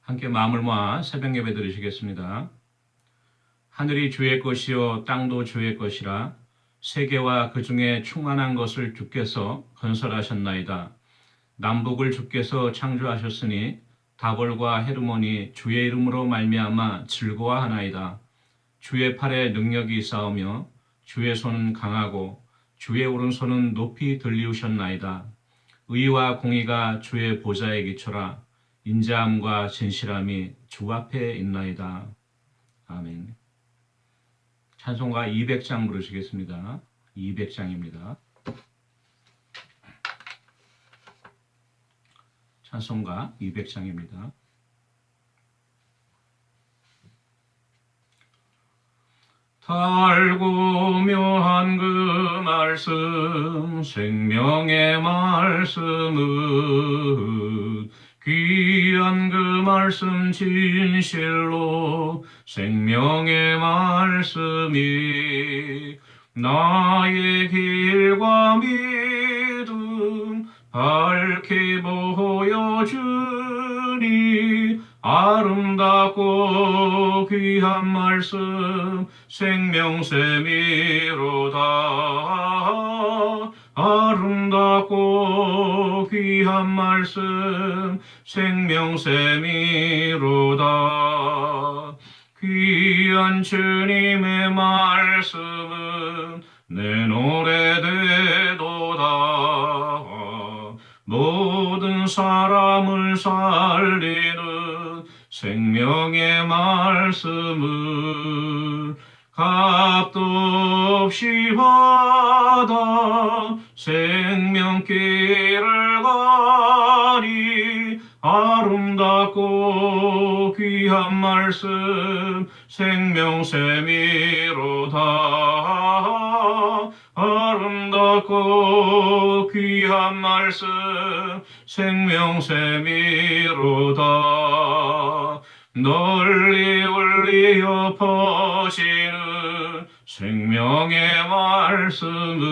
함께 마음을 모아 새벽 예배 드리시겠습니다. 하늘이 주의 것이요 땅도 주의 것이라 세계와 그 중에 충만한 것을 주께서 건설하셨나이다. 남북을 주께서 창조하셨으니 다볼과 헤르몬이 주의 이름으로 말미암아 즐거워하나이다. 주의 팔에 능력이 있사오며 주의 손은 강하고 주의 오른손은 높이 들리우셨나이다. 의와 공의가 주의 보좌에 기초라. 인자함과 진실함이 주 앞에 있나이다. 아멘. 찬송가 200장 부르시겠습니다. 200장입니다. 찬송가 200장입니다. 달고 묘한 그 말씀, 생명의 말씀은 귀한 그 말씀 진실로 생명의 말씀이 나의 길과 믿음 밝게 보여주니 아름답고 귀한 말씀 생명샘이로다. 아름답고 귀한 말씀 생명샘이로다. 귀한 주님의 말씀은 내 노래 되도다. 모든 사람을 살리는 생명의 말씀을 값도 없이 받아 생명길을 가니 아름답고 귀한 말씀 생명샘이로다. 아름답고 귀한 말씀 생명샘이로다. 널리 울리어 퍼지는 생명의 말씀은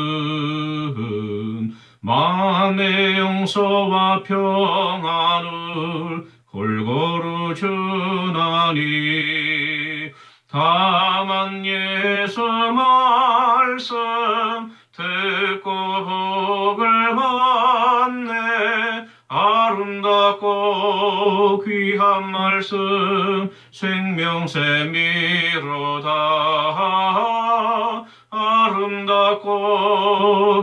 마음의 용서와 평안을 골고루 주나니 다만 예수 말씀 듣고 복을 받네. 아름답고 귀한 말씀 생명샘이로다. 아름답고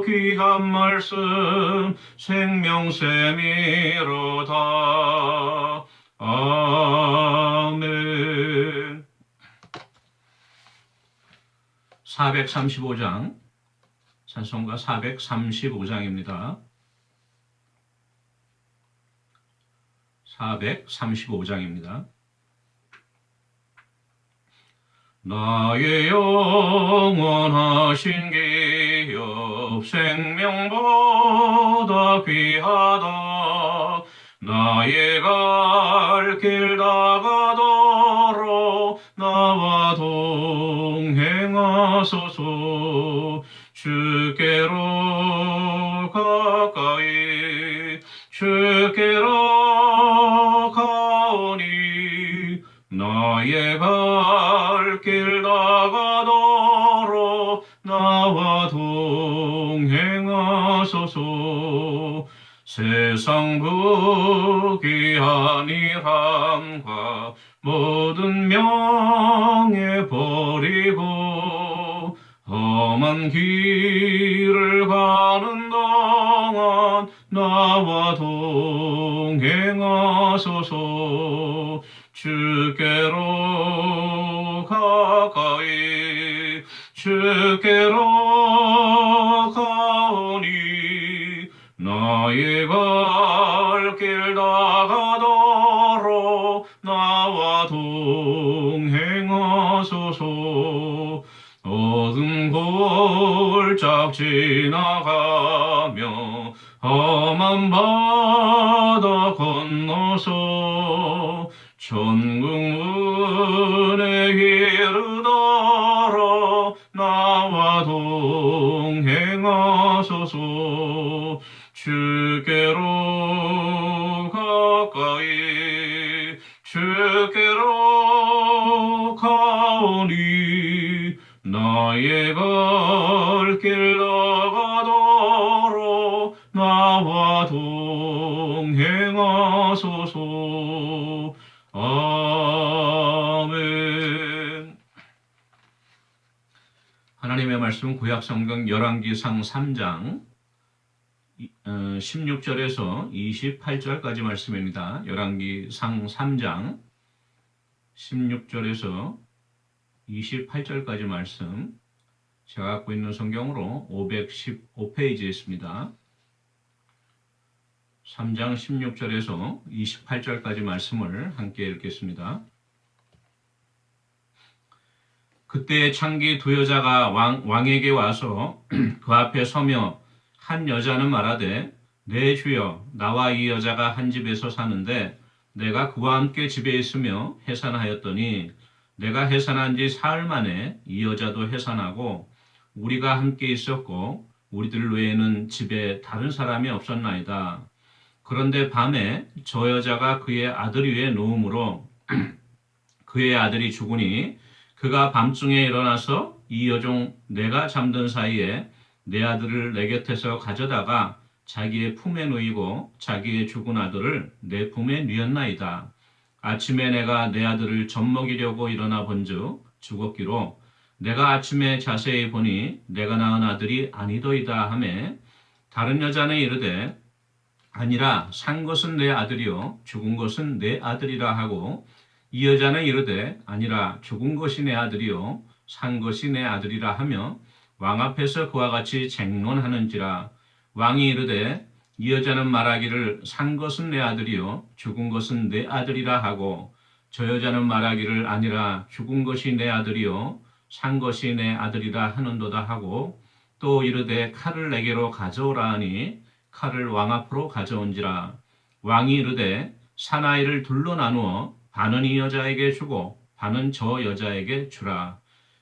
귀한 말씀 생명샘이로다. 아멘. 435장 찬송가 435장입니다. 435장입니다. 나의 영원하신 기업 생명보다 귀하다. 나의 갈 길 다가도록 나와 동행하소서. 주께로 가까이 주께로 가오니 나의 갈 길 다가도록 나와 동행하소서. 세상 부귀한 일함과 모든 명예 버리고 험한 길을 가는 동안 나와 동행하소서. 주께로 가까이 주께로 가오니 나의 갈 길 다가도록 나와 동행하소서. 어두운 골짝 지나가며 험한 바다 건너서 천국 문에 이르도록 나와 동행하소서. 주께로 가까이 주께로 가오니 나의 발길 나가도록 나와 동행하소서. 아멘. 하나님의 말씀 구약성경 열왕기상 3장 16절에서 28절까지 말씀입니다. 열왕기상 3장 16절에서 28절까지 말씀, 제가 갖고 있는 성경으로 515페이지에 있습니다. 3장 16절에서 28절까지 말씀을 함께 읽겠습니다. 그때 창기 두 여자가 왕에게 와서 그 앞에 서며 한 여자는 말하되 내 주여, 나와 이 여자가 한 집에서 사는데 내가 그와 함께 집에 있으며 해산하였더니 내가 해산한 지 사흘 만에 이 여자도 해산하고 우리가 함께 있었고 우리들 외에는 집에 다른 사람이 없었나이다. 그런데 밤에 저 여자가 그의 아들 위에 누움으로 그의 아들이 죽으니 그가 밤중에 일어나서 이 여종 내가 잠든 사이에 내 아들을 내 곁에서 가져다가 자기의 품에 누이고 자기의 죽은 아들을 내 품에 누였나이다. 아침에 내가 내 아들을 젖먹이려고 일어나 본즉 죽었기로 내가 아침에 자세히 보니 내가 낳은 아들이 아니더이다 하매 다른 여자는 이르되 아니라 산 것은 내 아들이요 죽은 것은 내 아들이라 하고 이 여자는 이르되 아니라 죽은 것이 내 아들이요 산 것이 내 아들이라 하며 왕 앞에서 그와 같이 쟁론하는지라. 왕이 이르되 이 여자는 말하기를 산 것은 내 아들이요 죽은 것은 내 아들이라 하고 저 여자는 말하기를 아니라 죽은 것이 내 아들이요 산 것이 내 아들이라 하는도다 하고 또 이르되 칼을 내게로 가져오라 하니 칼을 왕 앞으로 가져온지라. 왕이 이르되 사나이를 둘로 나누어 반은 이 여자에게 주고 반은 저 여자에게 주라.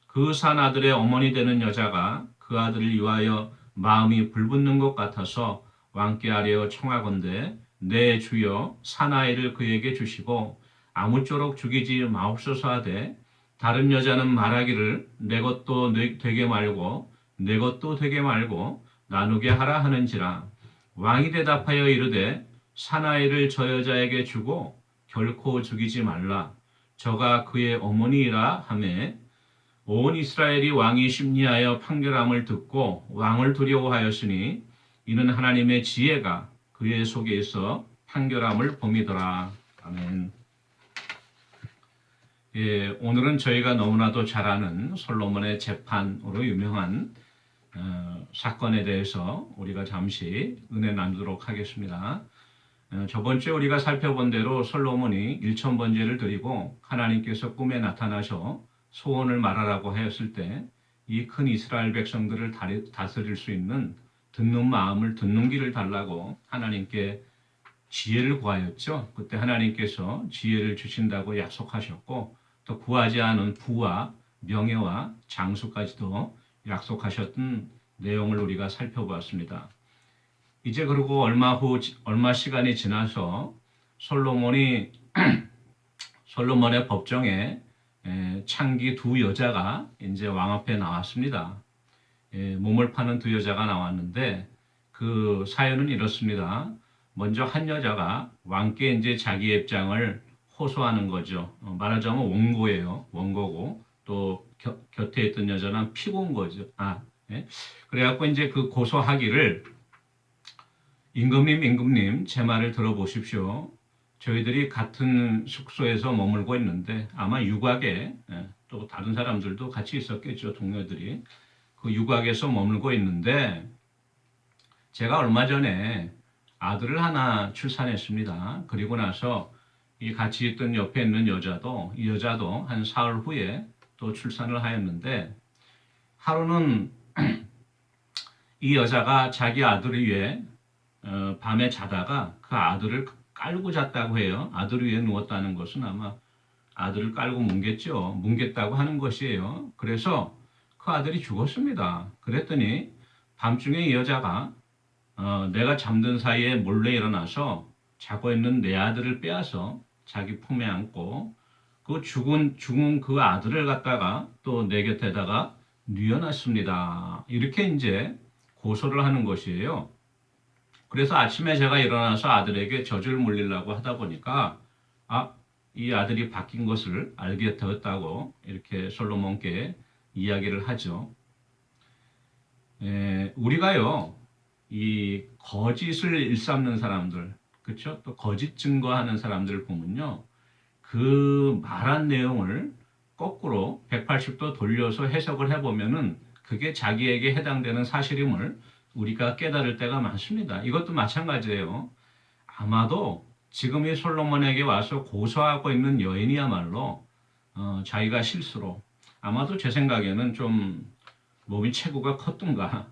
그 산 아들의 어머니 되는 여자가 그 아들을 위하여 마음이 불붙는 것 같아서 왕께 아뢰어 청하건대 내 주여 사나이를 그에게 주시고 아무쪼록 죽이지 마옵소서 하되 다른 여자는 말하기를 내 것도 되게 말고 내 것도 되게 말고 나누게 하라 하는지라. 왕이 대답하여 이르되 사나이를 저 여자에게 주고 결코 죽이지 말라. 저가 그의 어머니이라 하매 온 이스라엘이 왕이 심리하여 판결함을 듣고 왕을 두려워하였으니 이는 하나님의 지혜가 그의 속에 있어 판결함을 범이더라. 아멘. 예, 오늘은 저희가 너무나도 잘 아는 솔로몬의 재판으로 유명한 사건에 대해서 우리가 잠시 은혜 나누도록 하겠습니다. 저번 주에 우리가 살펴본 대로 솔로몬이 1000번제를 드리고 하나님께서 꿈에 나타나셔 소원을 말하라고 하였을 때 이 큰 이스라엘 백성들을 다스릴 수 있는 듣는 마음을 듣는 길을 달라고 하나님께 지혜를 구하였죠. 그때 하나님께서 지혜를 주신다고 약속하셨고 또 구하지 않은 부와 명예와 장수까지도 약속하셨던 내용을 우리가 살펴보았습니다. 이제 그리고 얼마 시간이 지나서 솔로몬의 법정에 창기 두 여자가 이제 왕 앞에 나왔습니다. 몸을 파는 두 여자가 나왔는데 그 사연은 이렇습니다. 먼저 한 여자가 왕께 이제 자기의 입장을 호소하는 거죠. 말하자면 원고예요. 원고고 또 곁에 있던 여자는 피고인 거죠. 그래갖고 이제 그 고소하기를 임금님 제 말을 들어보십시오. 저희들이 같은 숙소에서 머물고 있는데 아마 유곽에 또 다른 사람들도 같이 있었겠죠. 동료들이. 그 유곽에서 머물고 있는데 제가 얼마 전에 아들을 하나 출산했습니다. 그리고 나서 이 같이 있던 옆에 있는 이 여자도 한 사흘 후에 또 출산을 하였는데 하루는 이 여자가 자기 아들 위에 밤에 자다가 그 아들을 깔고 잤다고 해요. 아들 위에 누웠다는 것은 아마 아들을 깔고 뭉갰다고 하는 것이에요. 그래서 그 아들이 죽었습니다. 그랬더니 밤중에 이 여자가 내가 잠든 사이에 몰래 일어나서 자고 있는 내 아들을 빼앗아 자기 품에 안고 그 죽은 그 아들을 갖다가 또 내 곁에다가 뉘어놨습니다. 이렇게 이제 고소를 하는 것이에요. 그래서 아침에 제가 일어나서 아들에게 젖을 물리려고 하다 보니까 아, 이 아들이 바뀐 것을 알게 되었다고 이렇게 솔로몬께 이야기를 하죠. 우리가요, 이 거짓을 일삼는 사람들, 그렇죠? 또 거짓 증거하는 사람들 보면요, 그 말한 내용을 거꾸로 180도 돌려서 해석을 해보면은 그게 자기에게 해당되는 사실임을 우리가 깨달을 때가 많습니다. 이것도 마찬가지예요. 아마도 지금 이 솔로몬에게 와서 고소하고 있는 여인이야말로 자기가 실수로 아마도 제 생각에는 좀 몸이 체구가 컸던가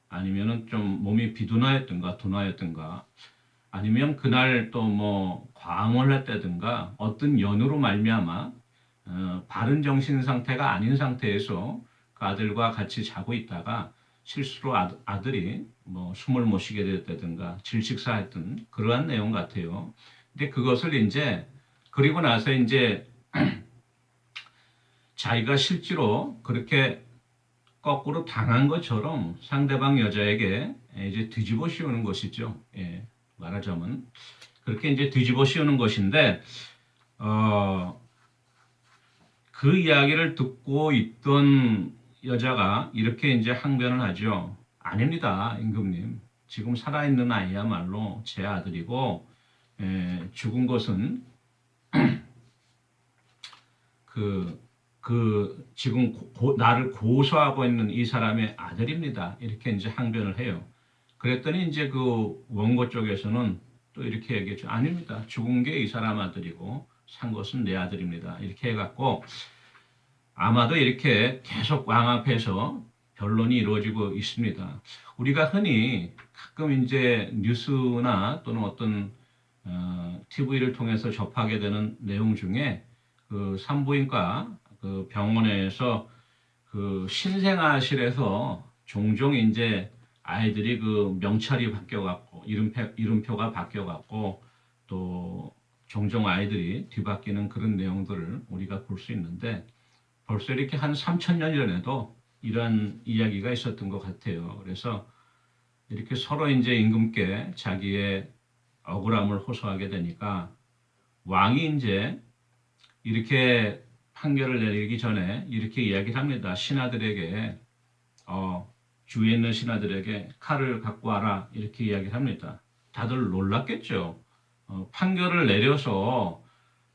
아니면은 좀 몸이 비둔하였던가 둔하였던가 아니면 그날 또 뭐 과음을 했다든가 어떤 연유로 말미암아 바른 정신 상태가 아닌 상태에서 그 아들과 같이 자고 있다가 실수로 아들이 뭐 숨을 못 쉬게 됐다든가 질식사했던 그러한 내용 같아요. 근데 그것을 이제 그리고 나서 이제 자기가 실제로 그렇게 거꾸로 당한 것처럼 상대방 여자에게 이제 뒤집어 씌우는 것이죠. 예, 말하자면 그렇게 이제 뒤집어 씌우는 것인데 어, 그 이야기를 듣고 있던 여자가 이렇게 이제 항변을 하죠. 아닙니다, 임금님. 지금 살아있는 아이야말로 제 아들이고 죽은 것은 그, 지금 나를 고소하고 있는 이 사람의 아들입니다. 이렇게 이제 항변을 해요. 그랬더니 이제 그 원고 쪽에서는 또 이렇게 얘기했죠. 아닙니다. 죽은 게 이 사람 아들이고 산 것은 내 아들입니다. 이렇게 해갖고 아마도 이렇게 계속 왕 앞에서 변론이 이루어지고 있습니다. 우리가 흔히 가끔 이제 뉴스나 또는 어떤 TV를 통해서 접하게 되는 내용 중에 그 산부인과 그 병원에서 그 신생아실에서 종종 이제 아이들이 그 명찰이 바뀌어갖고 이름표가 바뀌어갖고 또 종종 아이들이 뒤바뀌는 그런 내용들을 우리가 볼 수 있는데 벌써 이렇게 한 3,000년 전에도 이러한 이야기가 있었던 것 같아요. 그래서 이렇게 서로 이제 임금께 자기의 억울함을 호소하게 되니까 왕이 이제 이렇게 판결을 내리기 전에 이렇게 이야기를 합니다. 신하들에게 주위에 있는 신하들에게 칼을 갖고 와라 이렇게 이야기를 합니다. 다들 놀랐겠죠. 판결을 내려서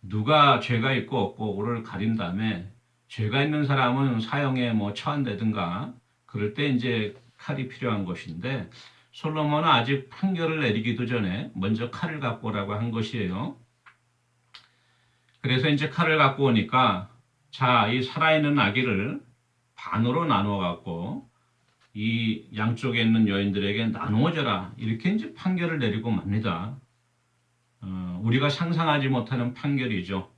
누가 죄가 있고 없고를 가린 다음에 죄가 있는 사람은 사형에 뭐 처한다든가 그럴 때 이제 칼이 필요한 것인데 솔로몬은 아직 판결을 내리기도 전에 먼저 칼을 갖고 오라고 한 것이에요. 그래서 이제 칼을 갖고 오니까 자, 이 살아있는 아기를 반으로 나누어 갖고 이 양쪽에 있는 여인들에게 나누어 줘라. 이렇게 이제 판결을 내리고 맙니다. 우리가 상상하지 못하는 판결이죠.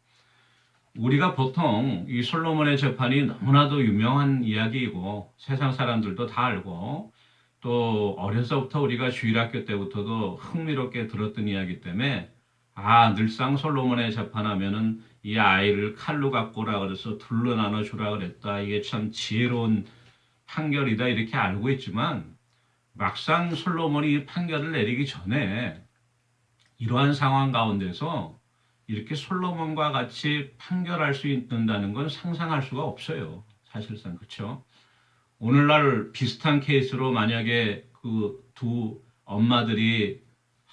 우리가 보통 이 솔로몬의 재판이 너무나도 유명한 이야기이고 세상 사람들도 다 알고 또 어려서부터 우리가 주일학교 때부터도 흥미롭게 들었던 이야기 때문에 늘상 솔로몬의 재판하면은 이 아이를 칼로 갖고 오라 그래서 둘로 나눠 주라 그랬다. 이게 참 지혜로운 판결이다 이렇게 알고 있지만 막상 솔로몬이 이 판결을 내리기 전에 이러한 상황 가운데서 이렇게 솔로몬과 같이 판결할 수 있는다는 건 상상할 수가 없어요. 사실상 그렇죠. 오늘날 비슷한 케이스로 만약에 그 두 엄마들이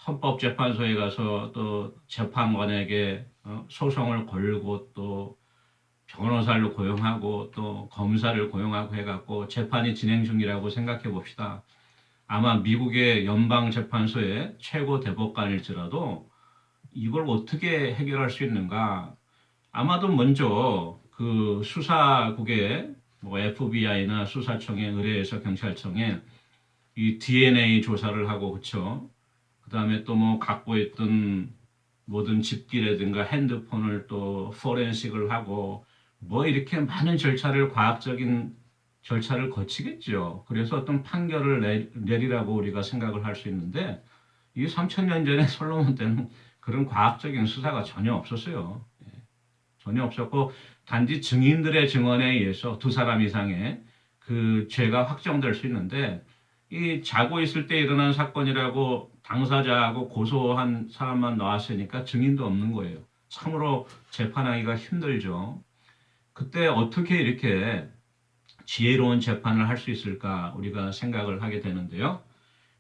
헌법재판소에 가서 또 재판관에게 소송을 걸고 또 변호사를 고용하고 또 검사를 고용하고 해갖고 재판이 진행 중이라고 생각해 봅시다. 아마 미국의 연방재판소의 최고 대법관일지라도 이걸 어떻게 해결할 수 있는가? 아마도 먼저 그 수사국에 뭐 FBI나 수사청에 의뢰해서 경찰청에 이 DNA 조사를 하고 그쵸? 그다음에 또 뭐 갖고 있던 모든 집기라든가 핸드폰을 또 포렌식을 하고 뭐 이렇게 많은 과학적인 절차를 거치겠죠. 그래서 어떤 판결을 내리라고 우리가 생각을 할 수 있는데 이 3,000년 전에 솔로몬 때는 그런 과학적인 수사가 전혀 없었어요. 전혀 없었고 단지 증인들의 증언에 의해서 두 사람 이상의 그 죄가 확정될 수 있는데 이 자고 있을 때 일어난 사건이라고 당사자하고 고소한 사람만 나왔으니까 증인도 없는 거예요. 참으로 재판하기가 힘들죠. 그때 어떻게 이렇게 지혜로운 재판을 할 수 있을까 우리가 생각을 하게 되는데요.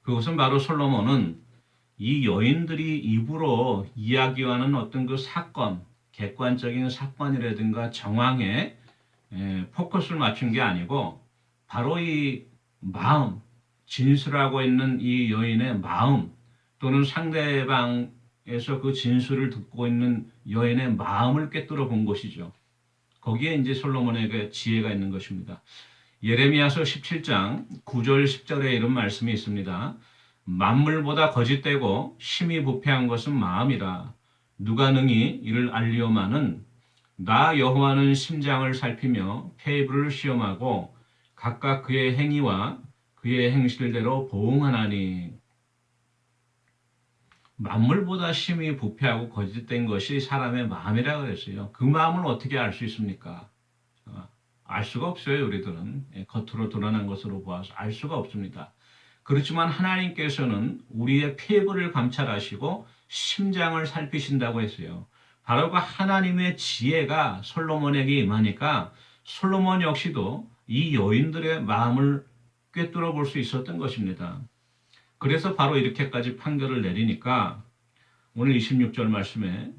그것은 바로 솔로몬은 이 여인들이 입으로 이야기하는 어떤 그 사건, 객관적인 사건이라든가 정황에 포커스를 맞춘 게 아니고 바로 이 마음, 진술하고 있는 이 여인의 마음 또는 상대방에서 그 진술을 듣고 있는 여인의 마음을 꿰뚫어 본 것이죠. 거기에 이제 솔로몬에게 지혜가 있는 것입니다. 예레미야서 17장 9절 10절에 이런 말씀이 있습니다. 만물보다 거짓되고 심히 부패한 것은 마음이라. 누가 능히 이를 알리오마는 나 여호와는 심장을 살피며 폐부를 시험하고 각각 그의 행위와 그의 행실대로 보응하나니. 만물보다 심히 부패하고 거짓된 것이 사람의 마음이라고 그랬어요. 그 마음을 어떻게 알 수 있습니까? 알 수가 없어요. 우리들은 겉으로 드러난 것으로 보아서 알 수가 없습니다. 그렇지만 하나님께서는 우리의 폐부를 감찰하시고 심장을 살피신다고 했어요. 바로 그 하나님의 지혜가 솔로몬에게 임하니까 솔로몬 역시도 이 여인들의 마음을 꿰뚫어 볼 수 있었던 것입니다. 그래서 바로 이렇게까지 판결을 내리니까 오늘 26절 말씀에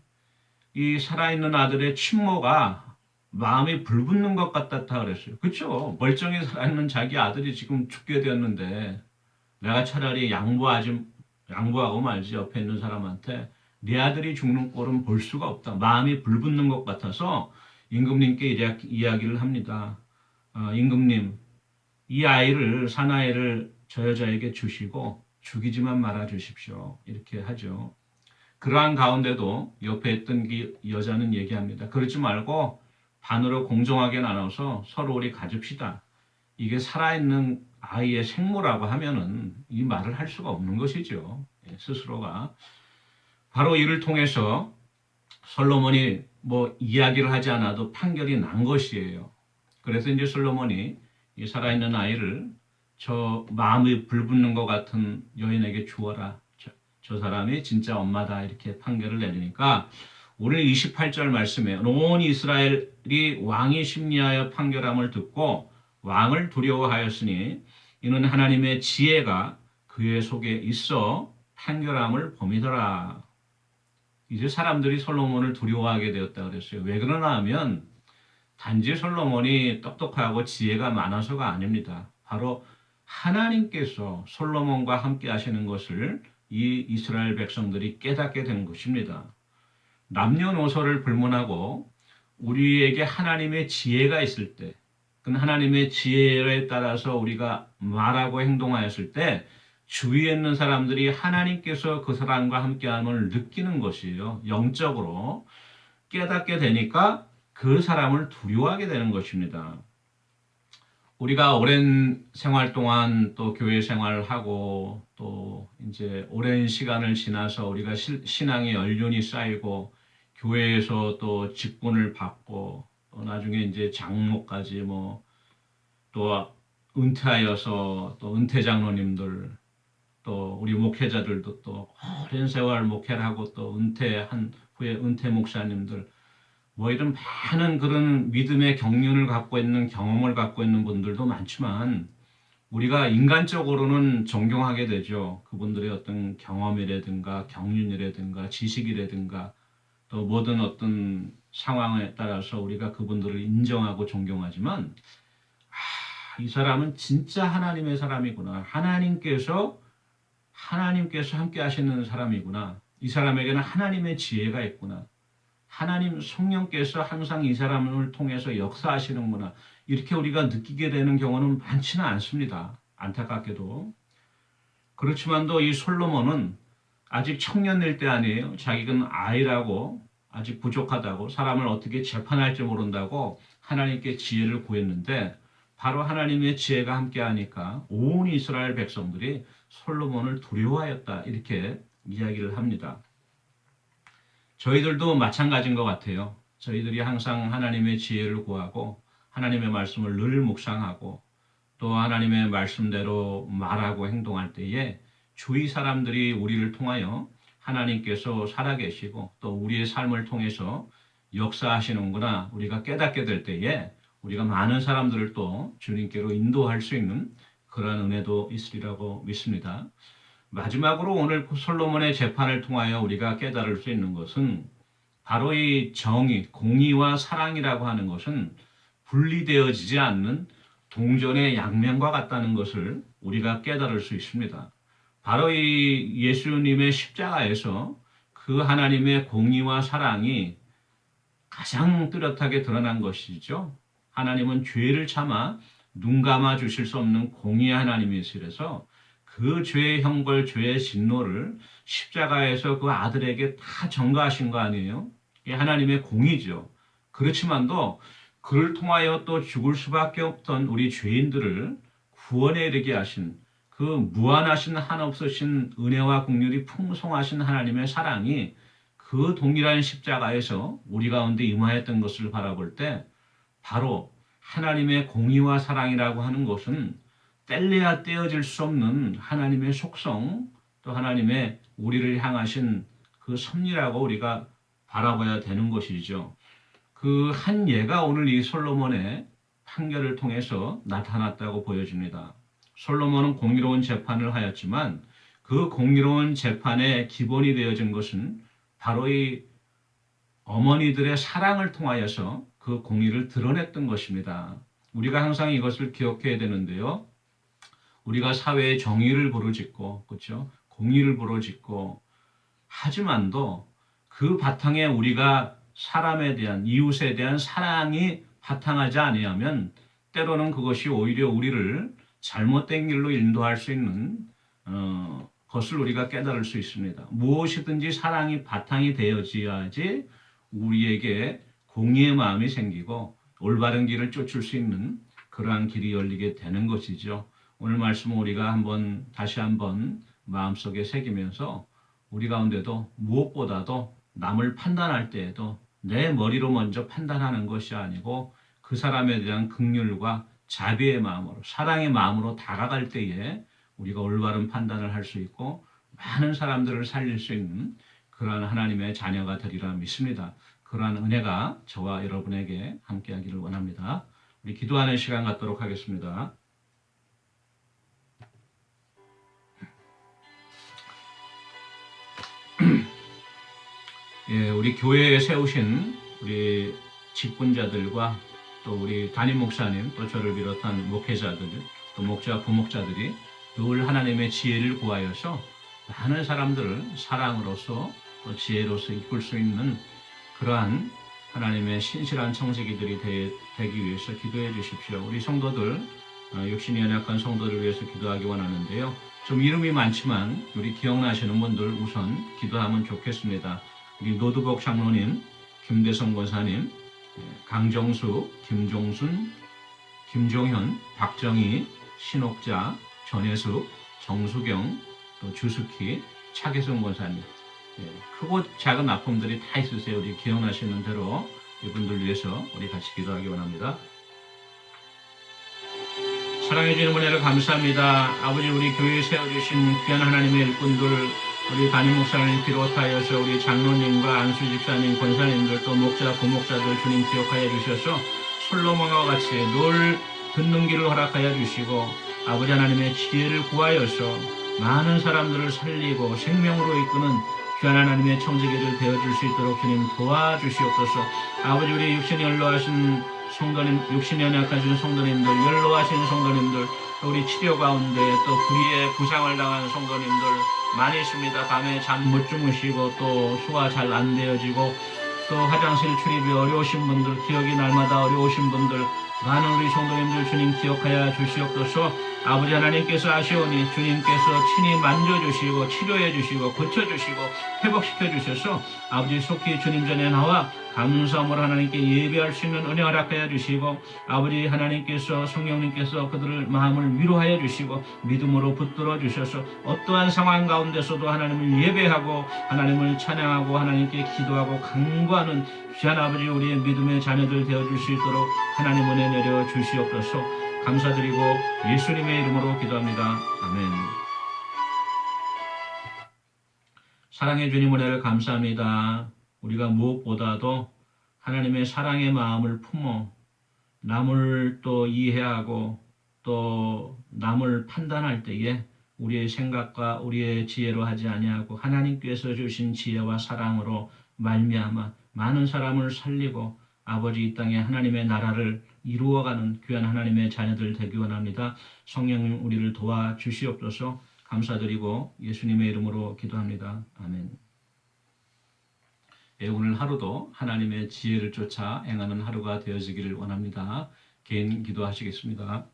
이 살아있는 아들의 친모가 마음이 불붙는 것 같았다 그랬어요. 그렇죠? 멀쩡히 살아있는 자기 아들이 지금 죽게 되었는데 내가 차라리 양보하고 말지 옆에 있는 사람한테 네 아들이 죽는 꼴은 볼 수가 없다. 마음이 불붙는 것 같아서 임금님께 이야기를 합니다. 임금님, 이 아이를 사나이를 저 여자에게 주시고 죽이지만 말아 주십시오. 이렇게 하죠. 그러한 가운데도 옆에 있던 그 여자는 얘기합니다. 그러지 말고 반으로 공정하게 나눠서 서로 우리 가집시다. 이게 살아있는 아이의 생모라고 하면은 이 말을 할 수가 없는 것이죠. 스스로가. 바로 이를 통해서 솔로몬이 뭐 이야기를 하지 않아도 판결이 난 것이에요. 그래서 이제 솔로몬이 이 살아있는 아이를 저 마음이 불붙는 것 같은 여인에게 주어라. 저 사람이 진짜 엄마다 이렇게 판결을 내리니까 오늘 28절 말씀에 온 이스라엘이 왕이 심리하여 판결함을 듣고 왕을 두려워하였으니 이는 하나님의 지혜가 그의 속에 있어 판결함을 범이더라. 이제 사람들이 솔로몬을 두려워하게 되었다 그랬어요. 왜 그러나 하면 단지 솔로몬이 똑똑하고 지혜가 많아서가 아닙니다. 바로 하나님께서 솔로몬과 함께 하시는 것을 이 이스라엘 백성들이 깨닫게 된 것입니다. 남녀노소를 불문하고 우리에게 하나님의 지혜가 있을 때, 그 하나님의 지혜에 따라서 우리가 말하고 행동하였을 때 주위에 있는 사람들이 하나님께서 그 사람과 함께함을 느끼는 것이에요. 영적으로 깨닫게 되니까 그 사람을 두려워하게 되는 것입니다. 우리가 오랜 생활 동안 또 교회 생활하고 또 이제 오랜 시간을 지나서 우리가 신앙의 연륜이 쌓이고 교회에서 또 직분을 받고 또 나중에 이제 장로까지 뭐 또 은퇴하여서 또 은퇴 장로님들 또 우리 목회자들도 또 오랜 세월 목회를 하고 또 은퇴한 후에 은퇴 목사님들 뭐 이런 많은 그런 믿음의 경륜을 갖고 있는 경험을 갖고 있는 분들도 많지만 우리가 인간적으로는 존경하게 되죠. 그분들의 어떤 경험이라든가 경륜이라든가 지식이라든가 또 모든 어떤 상황에 따라서 우리가 그분들을 인정하고 존경하지만 이 사람은 진짜 하나님의 사람이구나. 하나님께서 함께 하시는 사람이구나. 이 사람에게는 하나님의 지혜가 있구나. 하나님 성령께서 항상 이 사람을 통해서 역사하시는구나. 이렇게 우리가 느끼게 되는 경우는 많지는 않습니다. 안타깝게도. 그렇지만도 이 솔로몬은 아직 청년일 때 아니에요. 자기는 아이라고 아직 부족하다고 사람을 어떻게 재판할지 모른다고 하나님께 지혜를 구했는데 바로 하나님의 지혜가 함께하니까 온 이스라엘 백성들이 솔로몬을 두려워하였다. 이렇게 이야기를 합니다. 저희들도 마찬가지인 것 같아요. 저희들이 항상 하나님의 지혜를 구하고 하나님의 말씀을 늘 묵상하고 또 하나님의 말씀대로 말하고 행동할 때에 주위 사람들이 우리를 통하여 하나님께서 살아계시고 또 우리의 삶을 통해서 역사하시는구나 우리가 깨닫게 될 때에 우리가 많은 사람들을 또 주님께로 인도할 수 있는 그러한 은혜도 있으리라고 믿습니다. 마지막으로 오늘 솔로몬의 재판을 통하여 우리가 깨달을 수 있는 것은 바로 이 정의, 공의와 사랑이라고 하는 것은 분리되어지지 않는 동전의 양면과 같다는 것을 우리가 깨달을 수 있습니다. 바로 이 예수님의 십자가에서 그 하나님의 공의와 사랑이 가장 뚜렷하게 드러난 것이죠. 하나님은 죄를 참아 눈 감아 주실 수 없는 공의의 하나님이시라서 그 죄의 형벌, 죄의 진노를 십자가에서 그 아들에게 다 전가하신 거 아니에요? 이게 하나님의 공의죠. 그렇지만도 그를 통하여 또 죽을 수밖에 없던 우리 죄인들을 구원에 이르게 하신 그 무한하신 한없으신 은혜와 긍휼이 풍성하신 하나님의 사랑이 그 동일한 십자가에서 우리 가운데 임하였던 것을 바라볼 때 바로 하나님의 공의와 사랑이라고 하는 것은 뗄래야 떼어질 수 없는 하나님의 속성 또 하나님의 우리를 향하신 그 섭리라고 우리가 바라봐야 되는 것이죠. 그 한 예가 오늘 이 솔로몬의 판결을 통해서 나타났다고 보여집니다. 솔로몬은 공의로운 재판을 하였지만 그 공의로운 재판의 기본이 되어진 것은 바로 이 어머니들의 사랑을 통하여서 그 공의를 드러냈던 것입니다. 우리가 항상 이것을 기억해야 되는데요. 우리가 사회의 정의를 부르짖고, 그렇죠? 공의를 부르짖고 하지만도 그 바탕에 우리가 사람에 대한 이웃에 대한 사랑이 바탕하지 아니하면 때로는 그것이 오히려 우리를 잘못된 길로 인도할 수 있는 것을 우리가 깨달을 수 있습니다. 무엇이든지 사랑이 바탕이 되어져야지 우리에게 공의의 마음이 생기고 올바른 길을 쫓을 수 있는 그러한 길이 열리게 되는 것이죠. 오늘 말씀은 우리가 다시 한번 마음속에 새기면서 우리 가운데도 무엇보다도 남을 판단할 때에도 내 머리로 먼저 판단하는 것이 아니고 그 사람에 대한 긍휼과 자비의 마음으로 사랑의 마음으로 다가갈 때에 우리가 올바른 판단을 할 수 있고 많은 사람들을 살릴 수 있는 그러한 하나님의 자녀가 되리라 믿습니다. 그러한 은혜가 저와 여러분에게 함께하기를 원합니다. 우리 기도하는 시간 갖도록 하겠습니다. 예, 우리 교회에 세우신 우리 직분자들과 또 우리 담임 목사님, 또 저를 비롯한 목회자들, 또 목자, 부목자들이 늘 하나님의 지혜를 구하여서 많은 사람들을 사랑으로서 또 지혜로서 이끌 수 있는 그러한 하나님의 신실한 청지기들이 되기 위해서 기도해 주십시오. 우리 성도들, 육신이 연약한 성도를 위해서 기도하기 원하는데요. 좀 이름이 많지만 우리 기억나시는 분들 우선 기도하면 좋겠습니다. 우리 노두복 장로님, 김대성 권사님, 강정수, 김종순, 김종현, 박정희, 신옥자, 전혜숙, 정수경, 또 주숙희, 차계성 권사님. 크고 작은 아픔들이 다 있으세요. 우리 기억나시는 대로 이분들 위해서 우리 같이 기도하기 원합니다. 사랑해 주시는 은혜를 감사합니다. 아버지, 우리 교회에 세워주신 귀한 하나님의 일꾼들, 우리 담임 목사님 비롯하여서 우리 장로님과 안수 집사님, 권사님들, 또 목자, 부목자들 주님 기억하여 주셔서 솔로몬과 같이 늘 듣는 길을 허락하여 주시고 아버지 하나님의 지혜를 구하여서 많은 사람들을 살리고 생명으로 이끄는 귀한 하나님의 청지기를 되어줄 수 있도록 주님 도와주시옵소서. 아버지, 우리 육신이 연로하신 성도님, 육신이 연약하신 성도님들, 연로하신 성도님들, 또 우리 치료 가운데 또 불의의 부상을 당한 성도님들 많이 있습니다. 밤에 잠 못 주무시고 또 소화 잘 안 되어지고 또 화장실 출입이 어려우신 분들, 기억이 날마다 어려우신 분들, 많은 우리 성도님들 주님 기억하여 주시옵소서. 아버지 하나님께서 아시오니 주님께서 친히 만져주시고 치료해 주시고 고쳐주시고 회복시켜 주셔서 아버지 속히 주님 전에 나와 감사함으로 하나님께 예배할 수 있는 은혜 허락하여 주시고 아버지 하나님께서 성령님께서 그들을 마음을 위로하여 주시고 믿음으로 붙들어 주셔서 어떠한 상황 가운데서도 하나님을 예배하고 하나님을 찬양하고 하나님께 기도하고 간구하는 귀한 아버지 우리의 믿음의 자녀들 되어줄 수 있도록 하나님 은혜 내려 주시옵소서. 감사드리고 예수님의 이름으로 기도합니다. 아멘. 사랑해 주님 은혜를 감사합니다. 우리가 무엇보다도 하나님의 사랑의 마음을 품어 남을 또 이해하고 또 남을 판단할 때에 우리의 생각과 우리의 지혜로 하지 아니하고 하나님께서 주신 지혜와 사랑으로 말미암아 많은 사람을 살리고 아버지 이 땅에 하나님의 나라를 이루어가는 귀한 하나님의 자녀들 되기 원합니다. 성령님 우리를 도와주시옵소서. 감사드리고 예수님의 이름으로 기도합니다. 아멘. 오늘 하루도 하나님의 지혜를 쫓아 행하는 하루가 되어지기를 원합니다. 개인 기도하시겠습니다.